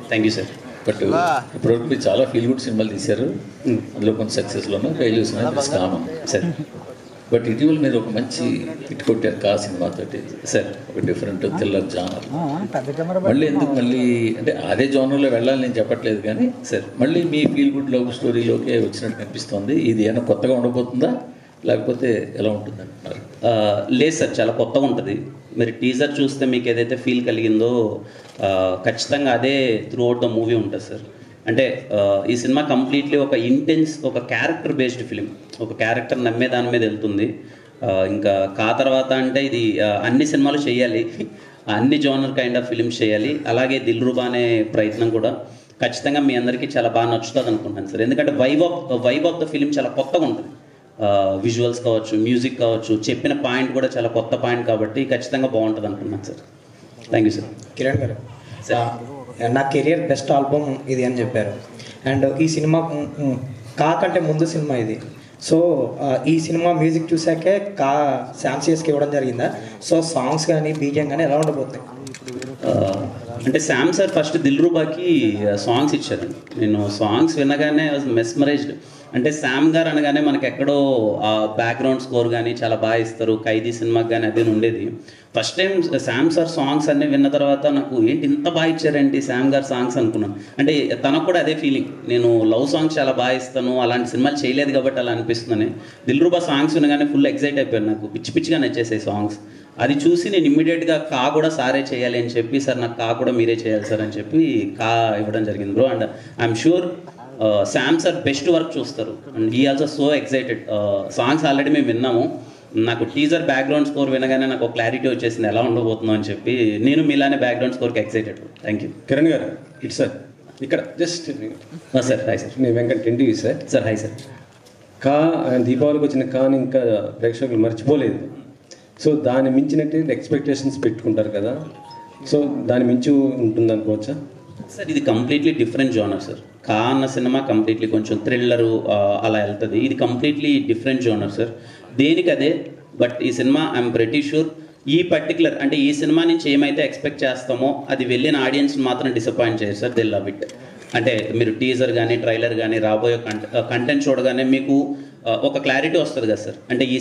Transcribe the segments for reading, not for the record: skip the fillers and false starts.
Thank you sir. But ఇప్పటివరకు మీరు చాలా ఫీల్ గుడ్ సినిమాలు తీశారు. అందులో కొంత సక్సెస్లోనూ ఫెయిల్యూర్స్ కామన్ సార్. బట్ ఇటీవల మీరు ఒక మంచి హిట్ కొట్టారు కా సినిమాతోటి సార్. ఒక డిఫరెంట్ థ్రిల్లర్ జానర్. మళ్ళీ ఎందుకు మళ్ళీ అంటే అదే జానర్లో వెళ్ళాలని నేను చెప్పట్లేదు కానీ సార్ మళ్ళీ మీ ఫీల్ గుడ్ లవ్ స్టోరీలోకే వచ్చినట్టు కనిపిస్తుంది. ఇది ఏమైనా కొత్తగా ఉండబోతుందా లేకపోతే ఎలా ఉంటుంది అంటున్నారు? లేదు సార్, చాలా కొత్తగా ఉంటుంది. మీరు టీజర్ చూస్తే మీకు ఏదైతే ఫీల్ కలిగిందో ఖచ్చితంగా అదే త్రూ అవుట్ ద మూవీ ఉంటుంది సార్. అంటే ఈ సినిమా కంప్లీట్లీ ఒక ఇంటెన్స్, ఒక క్యారెక్టర్ బేస్డ్ ఫిలిం. ఒక క్యారెక్టర్ నమ్మే దాని మీద వెళ్తుంది. ఇంకా కా తర్వాత అంటే ఇది అన్ని సినిమాలు చేయాలి, అన్ని జోనర్ కైండ్ ఆఫ్ ఫిలిమ్స్ చేయాలి. అలాగే దిల్రుబా అనే ప్రయత్నం కూడా ఖచ్చితంగా మీ అందరికీ చాలా బాగా నచ్చుతుంది అనుకుంటాను సార్. ఎందుకంటే వైబ్ ఆఫ్ ద ఫిలిం చాలా కొత్తగా ఉంటుంది. విజువల్స్ కావచ్చు, మ్యూజిక్ కావచ్చు, చెప్పిన పాయింట్ కూడా చాలా కొత్త పాయింట్ కాబట్టి ఖచ్చితంగా బాగుంటుంది అనుకున్నాను sir. Thank you sir. Kiran గారు, నా కెరియర్ బెస్ట్ ఆల్బమ్ ఇది అని చెప్పారు. అండ్ ఈ సినిమా కా కంటే ముందు సినిమా ఇది. సో ఈ సినిమా మ్యూజిక్ చూసాకే కా శామ్సియస్కి ఇవ్వడం జరిగిందా? సో సాంగ్స్ కానీ బీజిఎం కానీ ఎలా ఉండబోతాయి? అంటే శామ్ సార్ ఫస్ట్ దిల్రుబాకి సాంగ్స్ ఇచ్చారండి. నేను సాంగ్స్ వినగానే మెస్మరైజ్డ్. అంటే శామ్ గారు అనగానే మనకి ఎక్కడో బ్యాక్గ్రౌండ్ స్కోర్ కానీ చాలా బాగా ఇస్తారు. ఖైదీ సినిమాకి కానీ అదే ఉండేది. First time Sam sir songs అన్నీ విన్న తర్వాత నాకు ఏంటి ఇంత బాగా ఇచ్చారేంటి శామ్ గారు సాంగ్స్ అనుకున్నాను. అంటే తనకు కూడా అదే ఫీలింగ్. నేను లవ్ సాంగ్స్ చాలా బాగా ఇస్తాను, అలాంటి సినిమాలు చేయలేదు కాబట్టి అలా అనిపిస్తుందని. దిల్రుబా సాంగ్స్ వినగానే ఫుల్ ఎక్సైట్ అయిపోయాను. నాకు పిచ్చి పిచ్చిగా నచ్చేసాయి సాంగ్స్. అది చూసి నేను ఇమ్మీడియట్గా కా కూడా సారే చేయాలి అని చెప్పి, సార్ నాకు కా కూడా మీరే చేయాలి సార్ అని చెప్పి కా ఇవ్వడం జరిగింది bro. And I'm sure Sam sir best work చూస్తారు. And he also so excited. Songs already మేము విన్నాము. నాకు టీజర్ బ్యాక్గ్రౌండ్ స్కోర్ వినగానే నాకు క్లారిటీ వచ్చేసింది ఎలా ఉండబోతుందో అని చెప్పి. నేను మీలానే బ్యాక్గ్రౌండ్ స్కోర్కి excited. Thank you. Kiran garu, it's sir ఇక్కడ జస్ట్ సార్. Hi sir. నేను Venkat NTV sir. Sir hi sir. కా దీపావళికి వచ్చిన కాని ఇంకా ప్రేక్షకులు మర్చిపోలేదు. సో దాన్ని మించినట్టు ఎక్స్పెక్టేషన్స్ పెట్టుకుంటారు కదా, సో దాని మించి ఉంటుంది అనుకోవచ్చా సార్? ఇది కంప్లీట్లీ డిఫరెంట్ జోనర్ సార్. కా అన్న సినిమా కంప్లీట్లీ కొంచెం థ్రిల్లరు అలా వెళ్తుంది. ఇది కంప్లీట్లీ డిఫరెంట్ జోనర్ సార్. దేనికి అదే. బట్ ఈ సినిమా ఐఎమ్ ప్రెటీ షూర్ ఈ పర్టికులర్ అంటే ఈ సినిమా నుంచి ఏమైతే ఎక్స్పెక్ట్ చేస్తామో అది వెళ్ళిన ఆడియన్స్ మాత్రం డిసప్పాయింట్ చేయరు సార్. They love it. అంటే మీరు టీజర్ కానీ ట్రైలర్ కానీ రాబోయే కంటెంట్ చూడగానే మీకు ఒక క్లారిటీ వస్తుంది కదా సార్. అంటే ఈ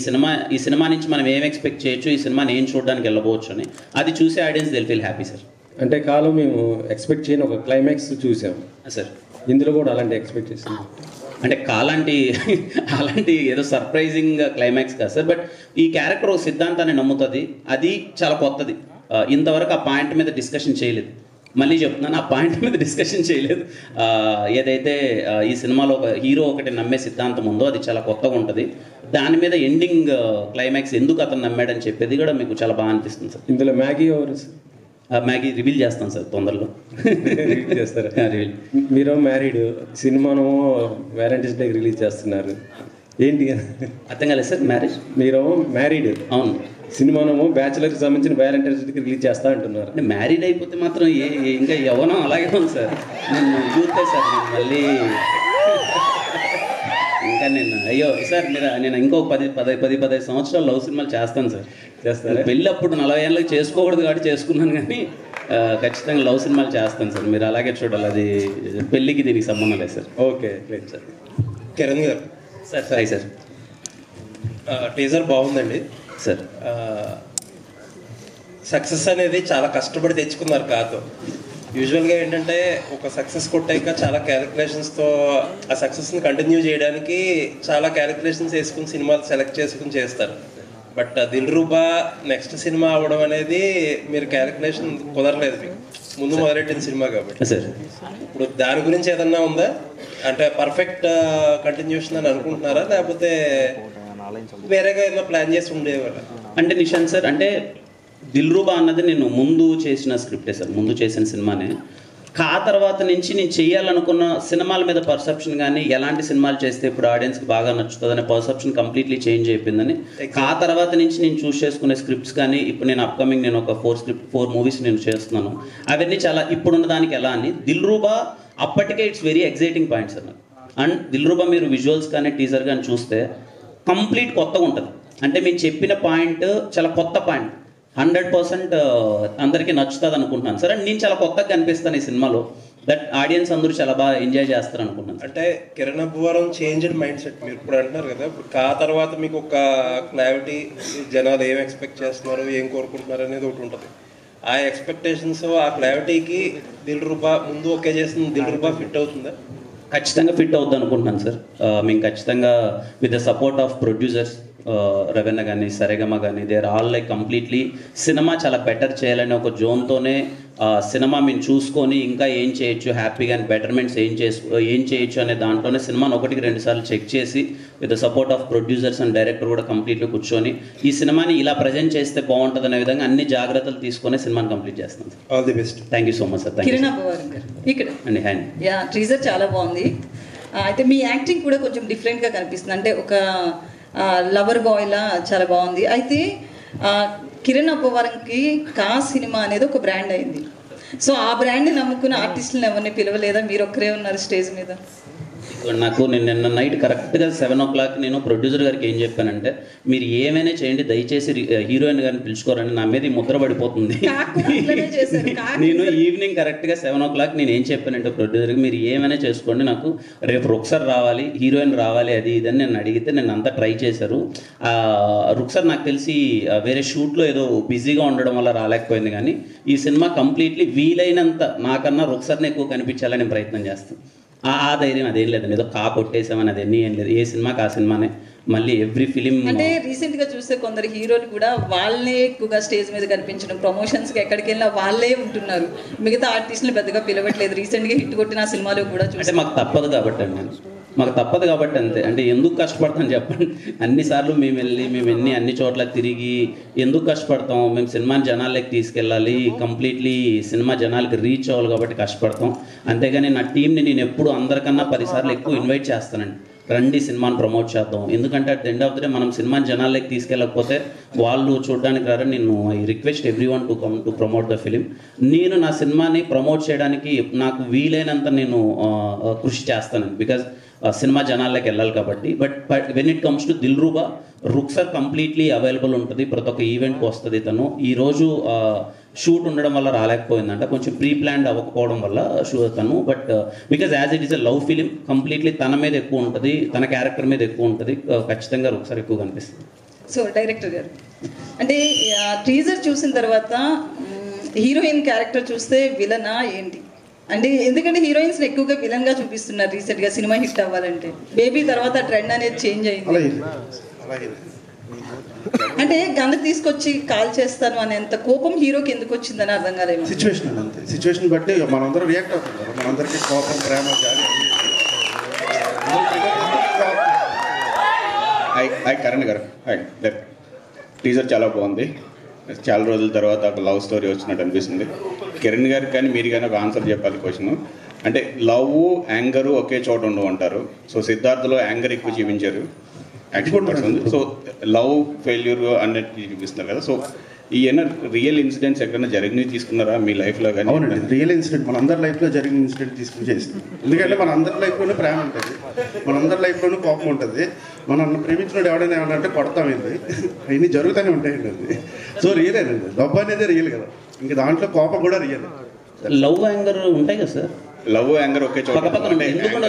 సినిమా నుంచి మనం ఏం ఎక్స్పెక్ట్ చేయొచ్చు, ఈ సినిమాని ఏం చూడడానికి వెళ్ళబోవచ్చు అని. అది చూసే audience Dil feel happy sir. అంటే కాలం మేము ఎక్స్పెక్ట్ చేయని ఒక క్లైమాక్స్ చూసాం సార్. ఇందులో కూడా అలాంటి ఎక్స్పెక్టేషన్ అంటే అలాంటి ఏదో సర్ప్రైజింగ్ క్లైమాక్స్ కాదు సార్. బట్ ఈ క్యారెక్టర్ ఒక సిద్ధాంతాన్ని నమ్ముతుంది. అది చాలా కొత్తది. ఇంతవరకు ఆ పాయింట్ మీద డిస్కషన్ చేయలేదు. మళ్ళీ చెప్తున్నాను, ఆ పాయింట్ మీద డిస్కషన్ చేయలేదు. ఏదైతే ఈ సినిమాలో ఒక హీరో ఒకటి నమ్మే సిద్ధాంతం ఉందో అది చాలా కొత్తగా ఉంటుంది. దాని మీద ఎండింగ్ క్లైమాక్స్ ఎందుకు అతను నమ్మాడని చెప్పేది కూడా మీకు చాలా బాగా అనిపిస్తుంది సార్. ఇందులో మ్యాగీ ఎవరు సార్? మ్యాగీ రివీల్ చేస్తాను సార్ తొందరలో. రిలీజ్ చేస్తారు. మీరు మ్యారీడ్, సినిమాను వ్యాలంటైన్స్ డేకి రిలీజ్ చేస్తున్నారు. ఏంటి అర్థం కాలేదు సార్? మ్యారేజ్ మీరు మ్యారీడ్, అవును. సినిమాను బ్యాచులర్కి సంబంధించిన వ్యాలంటైన్స్ డేకి రిలీజ్ చేస్తా అంటున్నారు. అంటే మ్యారీడ్ అయిపోతే మాత్రం ఇంకా యవ్వనం అలాగే ఉంది సార్. నేను యూతే సార్. నేను మళ్ళీ ఇంకా అయ్యో సార్ నేను ఇంకో 10-15 సంవత్సరాలు లవ్ సినిమాలు చేస్తాను సార్. పెళ్ళి అప్పుడు 40 ఏళ్ళకి చేసుకోకూడదు కాబట్టి చేసుకున్నాను, కానీ ఖచ్చితంగా లవ్ సినిమాలు చేస్తాను సార్. మీరు అలాగే చూడాలి. అది పెళ్ళికి దీనికి సంబంధం లేదు sir. Okay right sir. Kiran గారు సార్. Hi sir. టీజర్ బాగుందండి సార్. సక్సెస్ అనేది చాలా కష్టపడి తెచ్చుకున్నారు కాదు. యూజువల్గా ఏంటంటే ఒక సక్సెస్ కొట్టాక చాలా క్యాలిక్యులేషన్స్తో ఆ సక్సెస్ని కంటిన్యూ చేయడానికి చాలా క్యాలిక్యులేషన్స్ వేసుకుని సినిమాలు సెలెక్ట్ చేసుకుని చేస్తారు. బట్ దిల్రుబా నెక్స్ట్ సినిమా అవ్వడం అనేది మీరు క్యాలిక్యులేషన్ కుదరలేదు మీకు ముందు మొదలెట్టిన సినిమా కాబట్టి సార్. ఇప్పుడు దాని గురించి ఏదన్నా ఉందా? అంటే పర్ఫెక్ట్ కంటిన్యూషన్ అని అనుకుంటున్నారా, లేకపోతే వేరేగా ఏదైనా ప్లాన్ చేసి ఉండేవారా? అంటే నిశాంత్ సార్, అంటే దిల్రుబా అన్నది నేను ముందు చేసిన స్క్రిప్టే సార్, ముందు చేసిన సినిమానే. కా తర్వాత నుంచి నేను చేయాలనుకున్న సినిమాల మీద పర్సెప్షన్ కానీ ఎలాంటి సినిమాలు చేస్తే ఇప్పుడు ఆడియన్స్కి బాగా నచ్చుతుంది అనే పర్సెప్షన్ కంప్లీట్లీ చేంజ్ అయిపోయిందని. కా తర్వాత నుంచి నేను చూస్ చేసుకునే స్క్రిప్ట్స్ కానీ ఇప్పుడు నేను అప్కమింగ్ నేను ఒక 4 మూవీస్ నేను చేస్తున్నాను. అవన్నీ చాలా ఇప్పుడున్న దానికి ఎలా అని. దిల్రుబా అప్పటికే it's very exciting point sir నాకు. అండ్ దిల్రుబా మీరు విజువల్స్ కానీ టీజర్ కానీ చూస్తే కంప్లీట్ కొత్తగా ఉంటుంది. అంటే మేము చెప్పిన పాయింట్ చాలా కొత్త పాయింట్. 100% అందరికీ నచ్చుతుంది అనుకుంటున్నాను సార్. అండ్ నేను చాలా కొత్తగా కనిపిస్తాను ఈ సినిమాలో, దట్ ఆడియన్స్ అందరూ చాలా బాగా ఎంజాయ్ చేస్తారు అనుకుంటున్నాను. అంటే Kiran Abbavaram changed mind set మీరు ఇప్పుడు అంటున్నారు కదా, ఇప్పుడు తర్వాత మీకు ఒక క్లారిటీ, జనాలు ఏం ఎక్స్పెక్ట్ చేస్తున్నారు, ఏం కోరుకుంటున్నారు అనేది ఒకటి ఉంటుంది. ఆ ఎక్స్పెక్టేషన్స్, ఆ క్లారిటీకి దిల్రుబా ముందు ఓకే చేసిన దిల్రుబా ఫిట్ అవుతుందా? ఖచ్చితంగా ఫిట్ అవుద్ది అనుకుంటున్నాను సార్. మేము ఖచ్చితంగా with the support of producers Raveena కానీ సరేగమ కానీ, they are all like completely cinema చాలా బెటర్ చేయాలని ఒక జోన్తోనే సినిమా మేము చూసుకొని ఇంకా ఏం చేయొచ్చు, హ్యాపీగా బెటర్మెంట్స్ ఏం చేయొచ్చు అనే దాంట్లోనే సినిమాని 1-2 సార్లు చెక్ చేసి with the support of producers and director కూడా కంప్లీట్లీ కూర్చొని ఈ సినిమాని ఇలా ప్రజెంట్ చేస్తే బాగుంటుంది అనే విధంగా అన్ని జాగ్రత్తలు తీసుకొని సినిమాని కంప్లీట్ చేస్తాం sir. All the best. Thank you so much sir. Kiran Abbavaram గారు ఇక్కడ అండి హ్యాండ్. యా, టీజర్ చాలా బాగుంది. అయితే మీ యాక్టింగ్ కూడా కొంచెం డిఫరెంట్గా కనిపిస్తుంది, అంటే ఒక లవర్ బాయ్లా చాలా బాగుంది. అయితే కిరణ్ అబ్బవరంకి కా సినిమా అనేది ఒక బ్రాండ్ అయింది. సో ఆ బ్రాండ్ని నమ్ముకున్న ఆర్టిస్టులను ఎవరిని పిలవలేదా? మీరు ఒక్కరే ఉన్నారు స్టేజ్ మీద. నాకు నేను నిన్న నైట్ కరెక్ట్గా 7 o'clock నేను ప్రొడ్యూసర్ గారికి ఏం చెప్పానంటే, మీరు ఏమైనా చేయండి, దయచేసి హీరోయిన్ గారిని పిలుచుకోరండి, నా మీద ముద్ర పడిపోతుంది. నేను ఈవినింగ్ కరెక్ట్గా 7 o'clock నేను ఏం చెప్పానంటే ప్రొడ్యూసర్కి, మీరు ఏమైనా చేసుకోండి, నాకు రేపు రుక్సర్ రావాలి, హీరోయిన్ రావాలి, అది ఇదని నేను అడిగితే నేను అంతా ట్రై చేశారు. రుక్సర్ నాకు తెలిసి వేరే షూట్లో ఏదో బిజీగా ఉండడం వల్ల రాలేకపోయింది, కానీ ఈ సినిమా కంప్లీట్లీ వీలైనంత నాకన్నా రుక్సర్ని ఎక్కువ కనిపించాలని ప్రయత్నం చేస్తాను. ఆ ధైర్యం అదేం లేదండి, ఏదో కొట్టేసామని అదేమీ ఏం లేదు. ఏ సినిమాకి ఆ సినిమానే, మళ్ళీ ఎవ్రీ ఫిలిం. అంటే రీసెంట్ గా చూస్తే కొందరు హీరోలు కూడా వాళ్ళే ఎక్కువగా స్టేజ్ మీద కనిపించడం, ప్రమోషన్స్ కి ఎక్కడికి వెళ్ళినా వాళ్ళే ఉంటున్నారు, మిగతా ఆర్టిస్టులు పెద్దగా పిలవట్లేదు. రీసెంట్ గా హిట్ కొట్టిన సినిమాలో కూడా అంటే మాకు తప్పదు కాబట్టి అండి, మాకు తప్పదు కాబట్టి అంతే. అంటే ఎందుకు కష్టపడతాం చెప్పండి, అన్నిసార్లు మేము వెళ్ళి అన్ని చోట్ల తిరిగి ఎందుకు కష్టపడతాం? మేము సినిమాని జనాలకి తీసుకెళ్ళాలి, కంప్లీట్లీ సినిమా జనాలకి రీచ్ అవ్వాలి కాబట్టి కష్టపడతాం. అంతేగాని నా టీంని నేను ఎప్పుడు అందరికన్నా 10 సార్లు ఎక్కువ ఇన్వైట్ చేస్తానండి, రండి సినిమాని ప్రమోట్ చేద్దాం. ఎందుకంటే at the end of the day మనం సినిమాని జనాలకి తీసుకెళ్ళకపోతే వాళ్ళు చూడడానికి రారు. నేను I request every one to come to promote the film. నేను నా సినిమాని ప్రమోట్ చేయడానికి నాకు వీలైనంత నేను కృషి చేస్తాను, బికాజ్ సినిమా జనాల్లోకి వెళ్ళాలి కాబట్టి. But when it comes to Dilruba, Rukhsar completely available ఉంటుంది, ప్రతి ఒక్క ఈవెంట్కి వస్తుంది. తను ఈరోజు షూట్ ఉండడం వల్ల రాలేకపోయిందంట, కొంచెం ప్రీ ప్లాన్డ్ అవ్వకపోవడం వల్ల తను. But because as it is a love film, completely తన మీద ఎక్కువ ఉంటుంది, తన క్యారెక్టర్ మీద ఎక్కువ ఉంటుంది, ఖచ్చితంగా రుక్సర్ ఎక్కువ కనిపిస్తుంది. సో డైరెక్టర్ గారు, అంటే టీజర్ చూసిన తర్వాత హీరోయిన్ క్యారెక్టర్ చూస్తే విలనా ఏంటి? అంటే ఎందుకంటే హీరోయిన్స్ ఎక్కువగా విలన్ గా చూపిస్తున్నారు రీసెంట్ గా సినిమా హిట్ అవ్వాలంటే. బేబీ తర్వాత ట్రెండ్ అనేది చేంజ్ అయింది. అంటే గన్ను తీసుకొచ్చి కాల్ చేస్తాను అనేంత కోపం హీరోకి ఎందుకు వచ్చిందని అర్థం కాలేదు. సిచ్యువేషన్ అంతే, సిచ్యువేషన్ బట్టి మనందరం రియాక్ట్ అవుతుంది కదా, మనందరికీ కోపం, ప్రేమ, జాలి. హాయ్ కరణ్ గారు, హాయ్. టీజర్ చాలా బాగుంది, చాలా రోజుల తర్వాత ఒక లవ్ స్టోరీ వచ్చినట్టు అనిపిస్తుంది. కిరణ్ గారికి కానీ మీరు కానీ ఒక ఆన్సర్ చెప్పాలి క్వశ్చన్. అంటే లవ్, యాంగరు ఒకే చోట ఉండవు అంటారు. సో సిద్ధార్థలో యాంగర్ ఎక్కువ చూపించారు, actual person. So love failure అన్నట్టు చూపిస్తున్నారు కదా. సో ఈయన రియల్ ఇన్సిడెంట్స్ ఎక్కడైనా జరిగినవి తీసుకున్నారా మీ లైఫ్లో కానీ? అవునండి, రియల్ ఇన్సిడెంట్ మనందరి లైఫ్లో జరిగిన ఇన్సిడెంట్ తీసుకుని చేస్తాం. ఎందుకంటే మన అందరి లైఫ్లోనే ప్రేమ ఉంటుంది, మనందరి లైఫ్లోనూ కోపం ఉంటుంది. మనం ప్రేమించినోడు ఎవడైనా ఏమన్నా కొడతాం, ఏంటి అవన్నీ జరుగుతూనే ఉంటాయండి. అది సో రియల్ అండి, లవ్ అనేది రియల్ కదా, ఇంకా దాంట్లో కోపం కూడా రియల్. లవ్ యాంగర్ ఉంటాయి కదా సార్, లవ్ యాంగర్ ఒకే చోట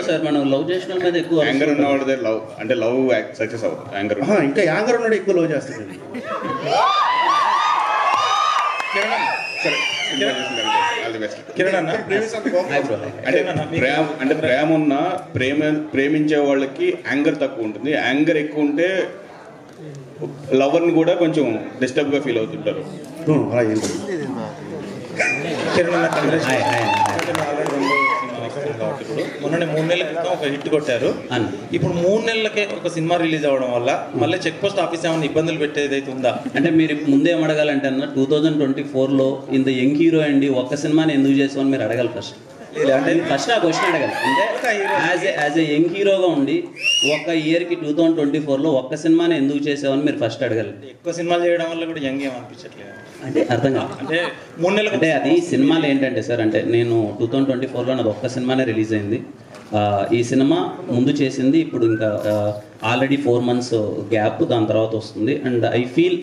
సార్. మనం లవ్ చేసిన మీద ఎక్కువ యాంగర్ ఉన్నవాడు లవ్ అంటే లవ్ సక్సెస్ అవుతుంది. యాంగర్ ఇంకా యాంగర్ ఉన్నాడు ఎక్కువ లవ్ చేస్తాడు. అంటే ప్రేమ ఉన్న ప్రేమించే వాళ్ళకి యాంగర్ తక్కువ ఉంటుంది, యాంగర్ ఎక్కువ ఉంటే లవర్ని కూడా కొంచెం డిస్టర్బ్ గా ఫీల్ అవుతుంటారు. మొన్న 3 నెలల క్రితం ఒక హిట్ కొట్టారు, ఇప్పుడు 3 నెలలకే ఒక సినిమా రిలీజ్ అవ్వడం వల్ల మళ్ళీ చెక్ పోస్ట్ ఆఫీస్ ఏమైనా ఇబ్బందులు పెట్టేదైతే ఉందా? అంటే మీరు ముందే అడగాలంటే అన్న 2024లో ఇంత యంగ్ హీరో అండి, ఒక్క సినిమాని ఎందుకు చేసామని మీరు అడగాలి ఫస్ట్. అంటే ఫస్ట్ ఆ క్వశ్చన్ అడగాలి. అంటే యాజ్ ఏ యంగ్ హీరోగా ఉండి ఒక ఇయర్కి 2024లో ఒక్క సినిమాని ఎందుకు చేసామని మీరు ఫస్ట్ అడగాలి. ఎక్కువ సినిమాలు చేయడం వల్ల కూడా యంగ్ ఏమనిపించట్లేదు అంటే అర్థం కాదు. అంటే 3 నెలలు అంటే అది సినిమాలు ఏంటంటే సార్, అంటే నేను 2024లో నాది ఒక్క సినిమానే రిలీజ్ అయింది. ఈ సినిమా ముందు చేసింది ఇప్పుడు ఇంకా ఆల్రెడీ 4 months గ్యాప్, దాని తర్వాత వస్తుంది. అండ్ ఐ ఫీల్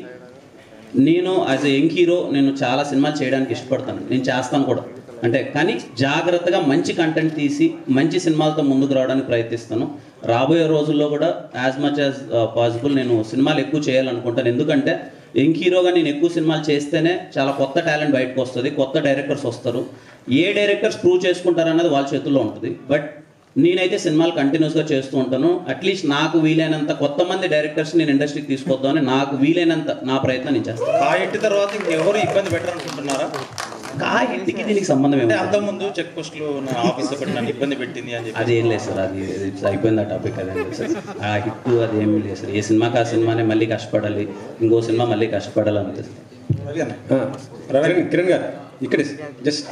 నేను యాజ్ ఎ యంగ్ హీరో నేను చాలా సినిమాలు చేయడానికి ఇష్టపడతాను, నేను చేస్తాను కూడా. అంటే కానీ జాగ్రత్తగా మంచి కంటెంట్ తీసి మంచి సినిమాలతో ముందుకు రావడానికి ప్రయత్నిస్తాను. రాబోయే రోజుల్లో కూడా యాజ్ మచ్ యాజ్ పాసిబుల్ నేను సినిమాలు ఎక్కువ చేయాలనుకుంటాను. ఎందుకంటే యంగ్ హీరోగా నేను ఎక్కువ సినిమాలు చేస్తేనే చాలా కొత్త టాలెంట్ బయటకు వస్తుంది, కొత్త డైరెక్టర్స్ వస్తారు. ఏ డైరెక్టర్స్ ప్రూవ్ చేసుకుంటారన్నది వాళ్ళ చేతుల్లో ఉంటుంది. బట్ నేనైతే సినిమాలు కంటిన్యూస్గా చేస్తూ ఉంటాను. అట్లీస్ట్ నాకు వీలైనంత కొత్త మంది డైరెక్టర్స్ నేను ఇండస్ట్రీకి తీసుకొద్దామని నాకు వీలైనంత నా ప్రయత్నం నేను చేస్తాను. ఆ ఇంటి తర్వాత ఇంకెవరు ఇబ్బంది పెట్టాలనుకుంటున్నారా? ఆ ఇంటికి దీనికి సంబంధం అంటే ఏమి అంతకుముందు చెక్ పోస్టులు నా ఆఫీస్లో పెట్టి నన్ను ఇబ్బంది పెట్టింది అని చెప్పి అదేం లేదు సార్, అది అయిపోయింది ఆ టాపిక్. అదేం లేదు సార్, ఆ హిట్ అది ఏం లేదు సార్. ఏ సినిమాకి ఆ సినిమానే మళ్ళీ కష్టపడాలి, ఇంకో సినిమా మళ్ళీ కష్టపడాలి అంతే సార్. కిరణ్ గారు ఇక్కడే జస్ట్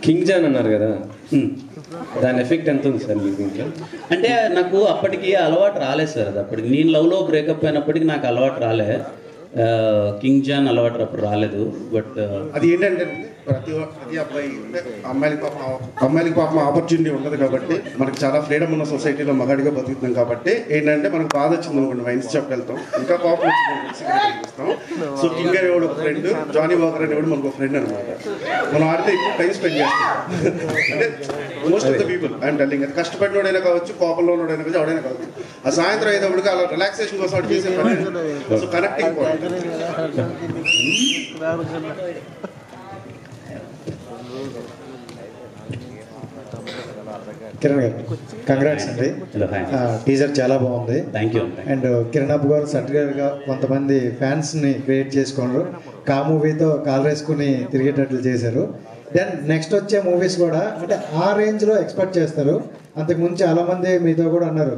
కింగ్ జాన్ అన్నారు కదా, దాని ఎఫెక్ట్ ఎంత ఉంది సార్ మీకు ఇంట్లో? అంటే నాకు అప్పటికి అలవాటు రాలేదు సార్. అది అప్పటికి నేను లవ్లో బ్రేకప్ అయినప్పటికి నాకు అలవాటు రాలే. కింగ్ జాన్ అలవాటు అప్పుడు రాలేదు. బట్ అది ఏంటంటే ప్రతి అబ్బాయి అంటే అమ్మాయిలకి పాపం ఆపర్చునిటీ ఉండదు కాబట్టి మనకి చాలా ఫ్రీడమ్ ఉన్న సొసైటీలో మగాడిగా బతుకుతున్నాం కాబట్టి ఏంటంటే మనకు బాధ వచ్చింది అనుకోండి వైన్స్ షాప్కి వెళ్తాం, ఇంకా కోపం వచ్చింది. సో కింగ్ అనేవాడు ఒక ఫ్రెండ్, జానీ వాకర్ అనేవాడు మనకు ఒక ఫ్రెండ్ అనమాట. మనం ఆడితే ఎక్కువ టైం స్పెండ్ చేస్తాం. అంటే most of the people I'm telling, అది కష్టపడినోడైనా కావచ్చు, కోపంలో ఉన్నోడైనా కావచ్చు, ఎవడైనా కావచ్చు, ఆ సాయంత్రం అయ్యేటప్పటికి అలా రిలాక్సేషన్ కోసం అటు చేసే పని. So connecting point. కిరణ్ గారు కంగ్రాట్స్ అండి, టీజర్ చాలా బాగుంది. Thank you. అండ్ కిరణ్ అబ్బు గారు సర్టిఫికేట్గా కొంతమంది ఫ్యాన్స్ని క్రియేట్ చేసుకున్నారు, కా మూవీతో కాల్ వేసుకుని తిరిగేటట్లు చేశారు. దెన్ నెక్స్ట్ వచ్చే మూవీస్ కూడా అంటే ఆ రేంజ్లో ఎక్స్పెక్ట్ చేస్తారు. అంతకుముందు చాలామంది మీతో కూడా అన్నారు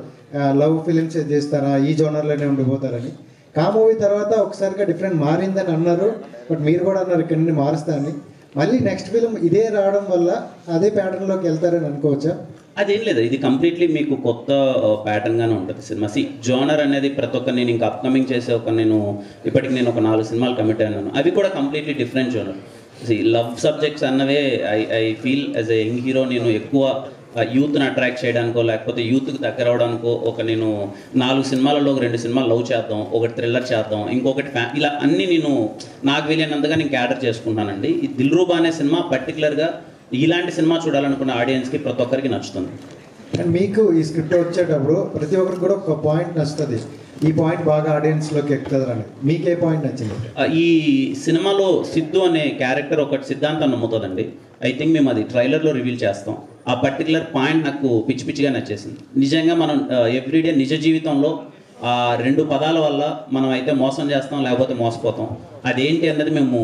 లవ్ ఫిలిమ్స్ చేస్తారా, ఈ జోనర్లోనే ఉండిపోతారని. కా మూవీ తర్వాత ఒకసారిగా డిఫరెంట్ మారిందని అన్నారు, బట్ మీరు కూడా అన్నారు ఇక్కడ నుండి మారుస్తా అని. మళ్ళీ నెక్స్ట్ ఫిలిం ఇదే రావడం వల్ల అదే ప్యాటర్న్లోకి వెళ్తారని అనుకోవచ్చా? అదేం లేదు, ఇది కంప్లీట్లీ మీకు కొత్త ప్యాటర్న్గానే ఉంటుంది సినిమా. జోనర్ అనేది ప్రతి ఒక్క నేను ఇంకా అప్కమింగ్ చేసే ఇప్పటికి నేను ఒక 4 సినిమాలు కమిట్ అయినాను, అవి కూడా completely different genre. Love subjects అన్నవే I feel as a young hero నేను ఎక్కువ యూత్ని అట్రాక్ట్ చేయడానికో లేకపోతే యూత్కి దగ్గర అవడానికో నేను 4 సినిమాలలో 2 సినిమాలు లవ్ చేద్దాం, ఒకటి థ్రిల్లర్ చేద్దాం, ఇంకొకటి ఇలా అన్నీ నేను నాకు వీలైనంతగా నేను క్యాటర్ చేసుకుంటానండి. ఈ దిల్రూబా అనే సినిమా పర్టికులర్గా ఇలాంటి సినిమా చూడాలనుకున్న ఆడియన్స్కి ప్రతి ఒక్కరికి నచ్చుతుంది. అండ్ మీకు ఈ స్క్రిప్ట్ వచ్చేటప్పుడు ప్రతి ఒక్కరికి కూడా ఒక పాయింట్ నచ్చుతుంది, ఈ పాయింట్ బాగా ఆడియన్స్లోకి ఎక్కుతుందని. మీకు ఏ పాయింట్ నచ్చింది? ఈ సినిమాలో సిద్ధు అనే క్యారెక్టర్ ఒకటి సిద్ధాంతం నమ్ముతుందండి. ఐ థింక్ మేము అది ట్రైలర్లో రివీల్ చేస్తాం. ఆ పర్టికులర్ పాయింట్ నాకు పిచ్చి పిచ్చిగా నచ్చేసింది. నిజంగా మనం ఎవ్రీడే నిజ జీవితంలో ఆ 2 పదాల వల్ల మనం అయితే మోసం చేస్తాం లేకపోతే మోసపోతాం. అదేంటి అన్నది మేము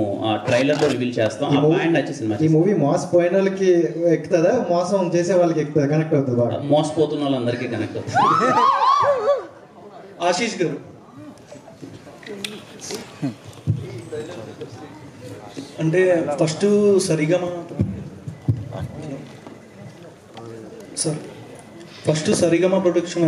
ట్రైలర్లో రివీల్ చేస్తాం. ఆ పాయింట్ నచ్చేసింది. ఈ మూవీ మోసపోయిన వాళ్ళకి ఎక్కుతుందా, మోసం చేసే వాళ్ళకి ఎక్కుతుందా, కనెక్ట్ అవుతుంది? బాగా మోసపోతున్న వాళ్ళందరికీ కనెక్ట్ అవుతుంది. ఆశీష్ గారు, అంటే ఫస్ట్ సరిగమ ప్రొడక్షన్